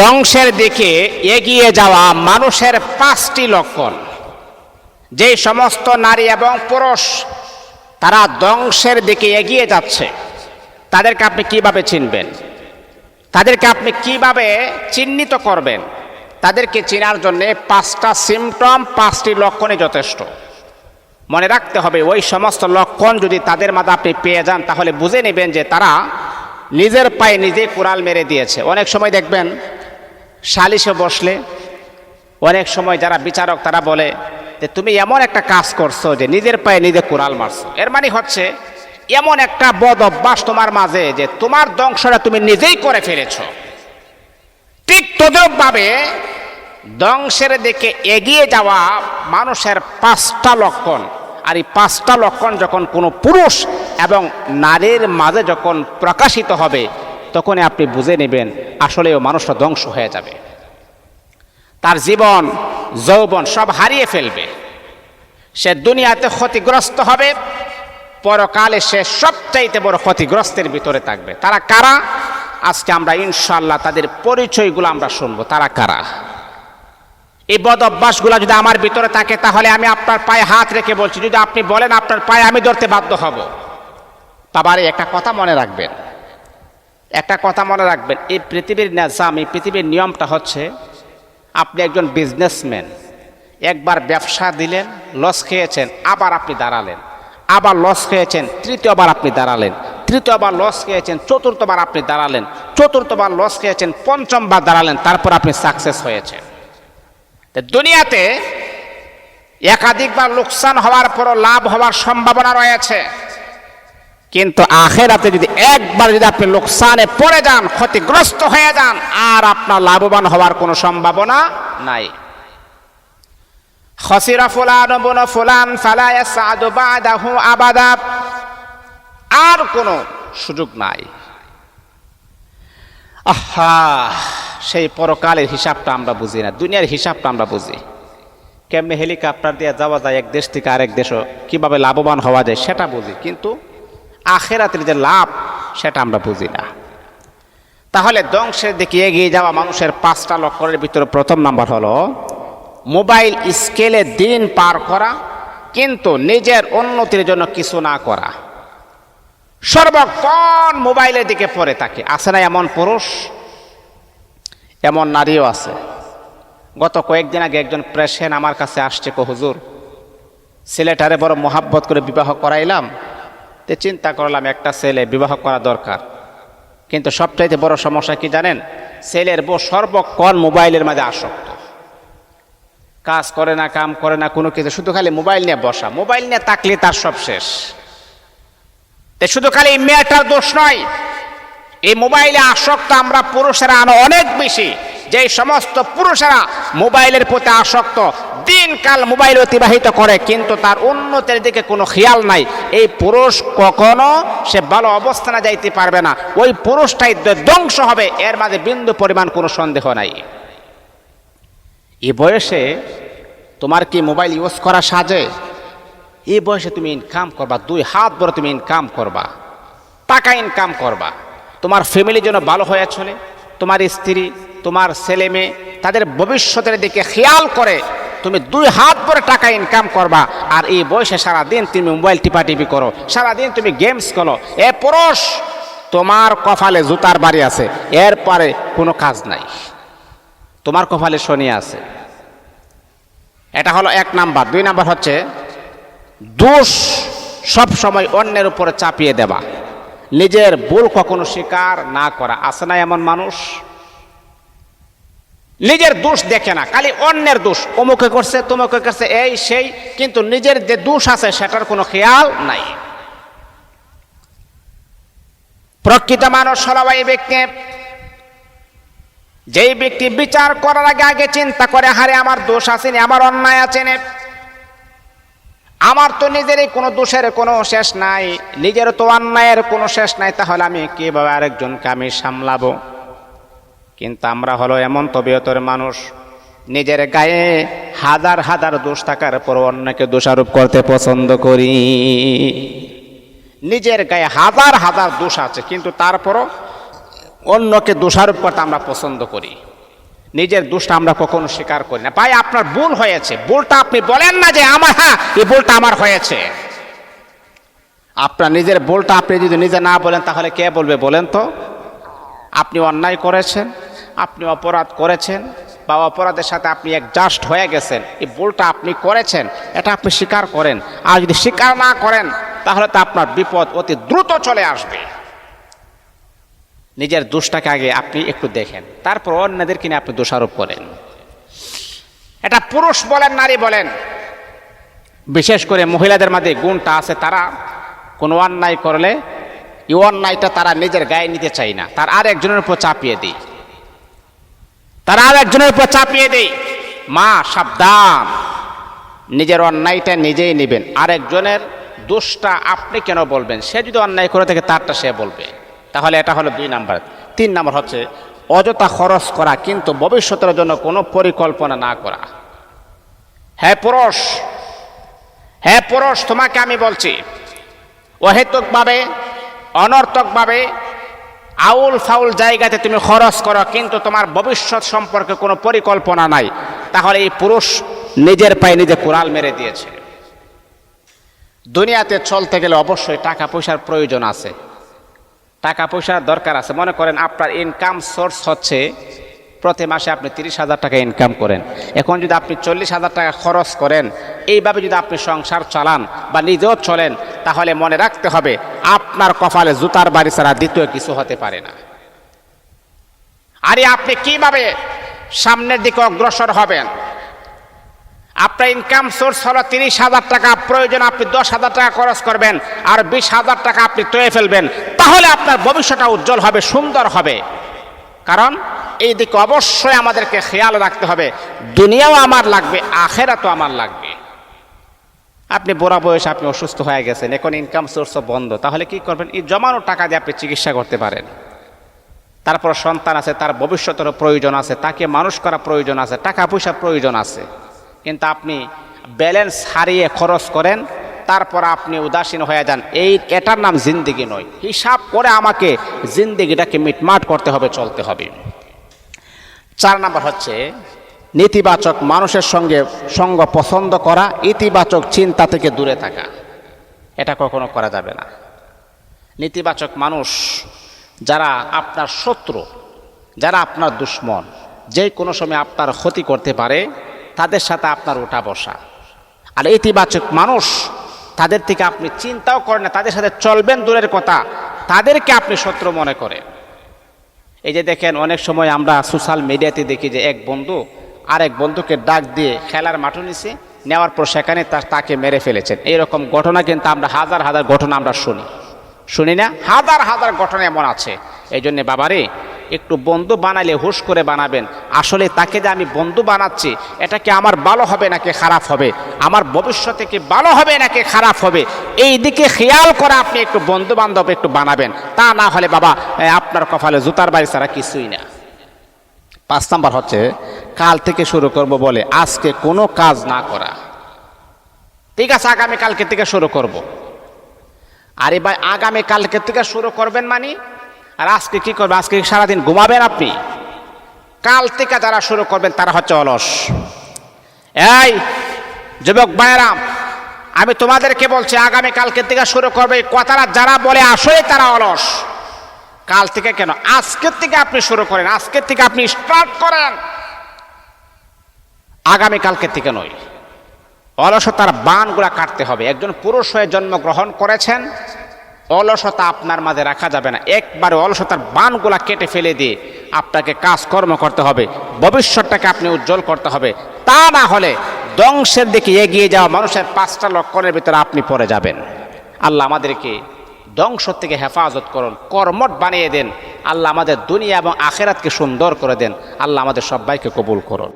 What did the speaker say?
ধ্বংসের দিকে এগিয়ে যাওয়া মানুষের 5টি লক্ষণ। যে সমস্ত নারী এবং পুরুষ তারা ধ্বংসের দিকে এগিয়ে যাচ্ছে, তাদেরকে আপনি কিভাবে চিনবেন? তাদেরকে আপনি কিভাবে চিহ্নিত করবেন? তাদেরকে চেনার জন্য 5টা সিমটম, 5টি লক্ষণই যথেষ্ট। মনে রাখতে হবে, ওই সমস্ত লক্ষণ যদি তাদের মাঝে আপনি পেয়ে যান, তাহলে বুঝে নেবেন যে তারা নিজের পায়ে নিজেই কুড়াল মেরে দিয়েছে। অনেক সময় দেখবেন সালিশে বসলে অনেক সময় যারা বিচারক তারা বলে যে তুমি এমন একটা কাজ করছো যে নিজের পায়ে নিজে কুড়াল মারছো। এর মানে হচ্ছে এমন একটা বদ অভ্যাস তোমার মাঝে যে তোমার ধ্বংসটা তুমি নিজেই করে ফেলেছো। ঠিক তদ্রূপভাবে ধ্বংসের দিকে এগিয়ে যাওয়া মানুষের 5টা লক্ষণ। আর এই 5টা লক্ষণ যখন কোনো পুরুষ এবং নারীর মাঝে যখন প্রকাশিত হবে, তখনই আপনি বুঝে নেবেন আসলে ও মানুষটা ধ্বংস হয়ে যাবে। তার জীবন যৌবন সব হারিয়ে ফেলবে, সে দুনিয়াতে ক্ষতিগ্রস্ত হবে, পরকালে সে সবচাইতে বড় ক্ষতিগ্রস্তের ভিতরে থাকবে। তারা কারা? আজকে আমরা ইনশাআল্লাহ তাদের পরিচয়গুলো আমরা শুনবো। তারা কারা? এই বদ অভ্যাসগুলো যদি আমার ভিতরে থাকে, তাহলে আমি আপনার পায়ে হাত রেখে বলছি, যদি আপনি বলেন আপনার পায়ে আমি ধরতে বাধ্য হব। তারপরে একটা কথা মনে রাখবেন, একটা কথা মনে রাখবেন, এই পৃথিবীর নিজাম, এই পৃথিবীর নিয়মটা হচ্ছে, আপনি একজন বিজনেসম্যান, একবার ব্যবসা দিলেন, লস খেয়েছেন, আবার আপনি দাঁড়ালেন, আবার লস খেয়েছেন, তৃতীয়বার আপনি দাঁড়ালেন, তৃতীয়বার লস খেয়েছেন, চতুর্থবার আপনি দাঁড়ালেন, চতুর্থবার লস খেয়েছেন, পঞ্চমবার দাঁড়ালেন, তারপর আপনি সাকসেস হয়েছেন। দুনিয়াতে একাধিকবার লোকসান হওয়ার পরও লাভ হওয়ার সম্ভাবনা রয়েছে, কিন্তু আখিরাতে যদি একবার যদি আপনি লোকসানে পড়ে যান, ক্ষতিগ্রস্ত হয়ে যান, আর আপনার লাভবান হওয়ার কোনো সম্ভাবনা নাই। খসিরা ফুলান বুনু ফুলান ফালা ইয়াসআদু বাদাহু আবাদা, আর কোনো সুযোগ নাই। আহা, সেই পরকালের হিসাবটা আমরা বুঝি না, দুনিয়ার হিসাবটা আমরা বুঝি। কেমনে হেলিকপ্টার দিয়ে যাওয়া যায় এক দেশ থেকে আরেক দেশও, কিভাবে লাভবান হওয়া যায় সেটা বুঝি, কিন্তু আখিরাতের যে লাভ সেটা আমরা বুঝি না। তাহলে ধ্বংসের দিকে এগিয়ে যাওয়া মানুষের 5টা লক্ষণের ভিতরে প্রথম নাম্বার হলো মোবাইল স্কেলে দিন পার করা, কিন্তু নিজের উন্নতির জন্য কিছু না করা। সর্বক্ষণ মোবাইলের দিকে পড়ে থাকে। আছে না এমন পুরুষ? এমন নারীও আছে। গত কয়েকদিন আগে একজন পেশেন্ট আমার কাছে আসছে, হুজুর ছেলেটারে বড় মোহাব্বত করে বিবাহ করাইলাম, তে চিন্তা করলাম একটা ছেলে বিবাহ করা দরকার, কিন্তু সবচাইতে বড় সমস্যা কি জানেন? ছেলের বউ সর্বক্ষণ মোবাইলের মাঝে আসক্ত, কাজ করে না, কাম করে না, কোনো কিছু, শুধু খালি মোবাইল নিয়ে বসা। মোবাইল নিয়ে তাকলে তার সব শেষ। শুধু খালি এই মেয়েটার দোষ নয়, এই মোবাইলে আসক্ত আমরা পুরুষেরা আরো অনেক বেশি। যে সমস্ত পুরুষেরা মোবাইলের প্রতি আসক্ত, দিনকাল মোবাইল অতিবাহিত করে, কিন্তু তার উন্নতির দিকে কোনো খেয়াল নাই, এই পুরুষ কখনো সে ভালো অবস্থানে যাইতে পারবে না। ওই পুরুষটাই ধ্বংস হবে, এর মাঝে বিন্দু পরিমাণ কোনো সন্দেহ নাই। এই বয়সে তোমার কি মোবাইল ইউজ করা সাজে? এই বয়সে তুমি ইনকাম করবা, 2 হাত ভরে তুমি ইনকাম করবা, টাকা ইনকাম করবা, তোমার ফ্যামিলির জন্য ভালো হয়ে চলে, তোমার স্ত্রী, তোমার ছেলে মেয়ে, তাদের ভবিষ্যতের দিকে খেয়াল করে তুমি 2 হাত ভরে টাকা ইনকাম করবা। আর এই বয়সে সারাদিন তুমি মোবাইল টিপাটিপি করো, সারাদিন তুমি গেমস করো। এ পুরুষ, তোমার কপালে জুতার বাড়ি আছে, এরপরে কোনো কাজ নাই, তোমার কপালে শনি আছে। এটা হলো 1 নাম্বার। 2 নাম্বার হচ্ছে দোষ সব সময় অন্যের উপরে চাপিয়ে দেওয়া, নিজের ভুল কখনো স্বীকার না করা। আছে না এমন মানুষ? নিজের দোষ দেখে না, খালি অন্যের দোষ, অমুকে করছে, তমুকে করছে, এই সেই, কিন্তু নিজের যে দোষ আছে সেটার কোনো খেয়াল নাই। প্রকৃত মানুষ হলো এই ব্যক্তি, যেই ব্যক্তি বিচার করার আগে আগে চিন্তা করে, হারে আমার দোষ আছে না, আমার অন্যায় আছে না, আমার তো নিজেরই কোনো দোষের কোনো শেষ নাই, নিজের তো অন্যায়ের কোনো শেষ নাই, তাহলে আমি কিভাবে আরেকজনকে আমি সামলাবো? কিন্তু আমরা হলো এমন তবিয়তের মানুষ, নিজের গায়ে হাজার হাজার দোষ থাকার পর অন্যকে দোষারোপ করতে পছন্দ করি। নিজের গায়ে হাজার হাজার দোষ আছে, কিন্তু তারপরও অন্যকে দোষারোপ করতে আমরা পছন্দ করি। নিজের দোষটা আমরা কখনো স্বীকার করি না। ভাই আপনার ভুল হয়েছে, ভুলটা আপনি বলেন না যে আমার, হ্যাঁ এই ভুলটা আমার হয়েছে। আপনার নিজের ভুলটা আপনি যদি নিজে না বলেন তাহলে কে বলবে বলেন তো? আপনি অন্যায় করেছেন, আপনি অপরাধ করেছেন, বা অপরাধের সাথে আপনি অ্যাডজাস্ট হয়ে গেছেন, এই ভুলটা আপনি করেছেন, এটা আপনি স্বীকার করেন। আর যদি স্বীকার না করেন তাহলে তো আপনার বিপদ অতি দ্রুত চলে আসবে। নিজের দোষটাকে আগে আপনি একটু দেখেন, তারপর অন্যদেরকে নিয়ে আপনি দোষারোপ করেন। এটা পুরুষ বলেন নারী বলেন, বিশেষ করে মহিলাদের মধ্যে গুণটা আছে, তারা কোনো অন্যায় করলে এই অন্যায়টা তারা নিজের গায়ে নিতে চায় না, তার আর একজনের উপর চাপিয়ে দেয়, তারা আর একজনের উপর চাপিয়ে দেয়। মা সাবধান, নিজের অন্যায়টা নিজেই নেবেন, আরেকজনের দোষটা আপনি কেন বলবেন? সে যদি অন্যায় করে থাকে তারটা সে বলবে। তাহলে এটা হলো 2 নাম্বার। 3 নাম্বার হচ্ছে অযথা খরচ করা কিন্তু ভবিষ্যতের জন্য কোনো পরিকল্পনা না করা। হ্যাঁ পুরুষ, তোমাকে আমি বলছি, অহেতুকভাবে অনর্থকভাবে আউল ফাউল জায়গাতে তুমি খরচ করো কিন্তু তোমার ভবিষ্যৎ সম্পর্কে কোনো পরিকল্পনা নাই, তাহলে এই পুরুষ নিজের পায়ে নিজে কুড়াল মেরে দিয়েছে। দুনিয়াতে চলতে গেলে অবশ্যই টাকা পয়সার প্রয়োজন আছে, টাকা পয়সার দরকার আছে। মনে করেন আপনার ইনকাম সোর্স হচ্ছে প্রতি মাসে আপনি 30,000 টাকা ইনকাম করেন, এখন যদি আপনি 40,000 টাকা খরচ করেন, এইভাবে যদি আপনি সংসার চালান বা নিজেও চলেন, তাহলে মনে রাখতে হবে আপনার কপালে জুতার বাড়ি ছাড়া দ্বিতীয় কিছু হতে পারে না। আরে আপনি কিভাবে সামনের দিকে অগ্রসর হবেন? আপনার ইনকাম সোর্স হলো 30,000 টাকা, প্রয়োজন আপনি 10,000 টাকা খরচ করবেন আর 20,000 টাকা আপনি তৈরি ফেলবেন, তাহলে আপনার ভবিষ্যৎটা উজ্জ্বল হবে, সুন্দর হবে। কারণ এই দিকে অবশ্যই আমাদেরকে খেয়াল রাখতে হবে, দুনিয়াও আমার লাগবে, আখেরাতও আমার লাগবে। আপনি বুড়া বয়সে আপনি অসুস্থ হয়ে গেছেন, এখন ইনকাম সোর্সও বন্ধ, তাহলে কি করবেন? এই জমানো টাকা দিয়ে আপনি চিকিৎসা করতে পারেন। তারপর সন্তান আছে, তার ভবিষ্যতেরও প্রয়োজন আছে, তাকে মানুষ করা প্রয়োজন আছে, টাকা পয়সা প্রয়োজন আছে, কিন্তু আপনি ব্যালেন্স হারিয়ে খরচ করেন, তারপর আপনি উদাসীন হয়ে যান। এটার নাম জিন্দেগি নয়। হিসাব করে আমাকে জিন্দেগিটাকে মিটমাট করতে হবে, চলতে হবে। 4 নাম্বার হচ্ছে নেতিবাচক মানুষের সঙ্গ পছন্দ করা, ইতিবাচক চিন্তা থেকে দূরে থাকা। এটা কখনো করা যাবে না। নেতিবাচক মানুষ যারা আপনার শত্রু, যারা আপনার দুশ্মন, যে কোনো সময় আপনার ক্ষতি করতে পারে, তাদের সাথে আপনার ওঠা বসা। আর ইতিবাচক মানুষ, তাদের থেকে আপনি চিন্তাও করেন না, তাদের সাথে চলবেন দূরের কথা, তাদেরকে আপনি শত্রু মনে করেন। এই যে দেখেন, অনেক সময় আমরা সোশ্যাল মিডিয়াতে দেখি যে এক বন্ধু আরেক বন্ধুকে ডাক দিয়ে খেলার মাঠে নিছে, নেওয়ার পর সেখানে তাকে মেরে ফেলেছেন। এইরকম ঘটনা কিন্তু আমরা হাজার হাজার ঘটনা আমরা শুনি না? হাজার হাজার ঘটনা এমন আছে। এই জন্যে বাবারে, একটু বন্ধু বানালে হুশ করে বানাবেন। আসলে তাকে যে আমি বন্ধু বানাচ্ছি, এটা কি আমার ভালো হবে নাকি খারাপ হবে, আমার ভবিষ্যতে কি ভালো হবে নাকি খারাপ হবে, এই দিকে খেয়াল করে আপনি একটু বন্ধু বান্ধব একটু বানাবেন। তা না হলে বাবা আপনার কপালে জুতার বাড়ি ছাড়া কিছুই না। 5 নাম্বার হচ্ছে কাল থেকে শুরু করব বলে আজকে কোনো কাজ না করা। ঠিক আছে, আগামীকালকে থেকে শুরু করব। আরে ভাই, আগামীকালকে থেকে শুরু করবেন মানে, আর আজকে কি করবেন? আজকে সারাদিন ঘুমাবেন আপনি? কাল থেকে যারা শুরু করবেন তারা হচ্ছে অলস। এই যুবক ভাইয়েরা, আমি তোমাদেরকে বলছি, আগামীকালকে থেকে শুরু করবে, কথাটা যারা বলে আসলে তারা অলস। কাল থেকে কেন, আজকের থেকে আপনি শুরু করেন, আজকের থেকে আপনি স্টার্ট করেন, আগামীকালকে থেকে নয়। অলসতার বানগুলা কাটতে হবে। একজন পুরুষ হয়ে জন্মগ্রহণ করেছেন, অলসতা আপনার মাঝে রাখা যাবে না। একবারে অলসতার বানগুলা কেটে ফেলে দিয়ে আপনাকে কাজকর্ম করতে হবে, ভবিষ্যৎটাকে আপনি উজ্জ্বল করতে হবে। তা না হলে ধ্বংসের দিকে এগিয়ে যাওয়া মানুষের 5টা লক্ষণের ভিতরে আপনি পড়ে যাবেন। আল্লাহ আমাদেরকে ধ্বংস থেকে হেফাজত করুন, কর্মঠ বানিয়ে দেন। আল্লাহ আমাদের দুনিয়া এবং আখেরাতকে সুন্দর করে দেন। আল্লাহ আমাদের সবাইকে কবুল করুন।